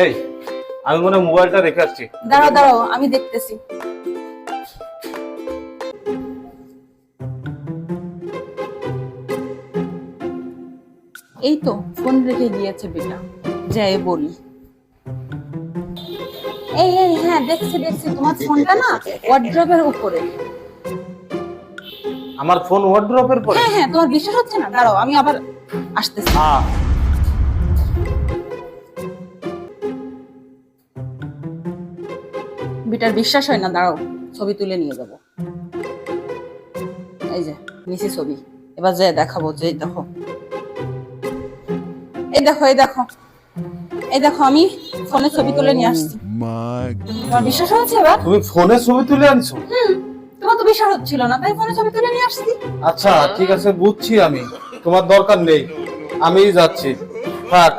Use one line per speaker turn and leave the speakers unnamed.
এই আমি মনে হয় মোবাইলটা রেখে আসছি।
দাঁড়াও দাঁড়াও, আমি দেখতেছি। এই তো ফোন রেখে গিয়েছে বেটা, যাই বলি। এই এই হ্যাঁ, দেখছি দেখছি, তোমার ফোনটা না ওয়ার্ড্রবের উপরে।
আমার ফোন ওয়ার্ড্রপের পরে?
হ্যাঁ হ্যাঁ, তোমার বিশ্বাস হচ্ছে না? দাঁড়াও আমি আবার আসতেছি। বেটার বিশ্বাস হয় না, দাঁড়াও ছবি তুলে নিয়ে যাব। এই যে নিচে ছবি, এবার যে দেখাবো, যে দেখো, এই দেখো এই দেখো এই দেখো, আমি ফোনে ছবি তুলে নিয়ে আসছি। তোমার বিশ্বাস হয়েছে এবার?
তুমি ফোনে ছবি তুলে আনছো?
তোমার তো বিশ্বাস হচ্ছিল না, তাই ফোনে ছবি তুলে নিয়ে আসছি।
আচ্ছা ঠিক আছে, বুঝছি আমি, তোমার দরকার নেই, আমি যাচ্ছি, থাক।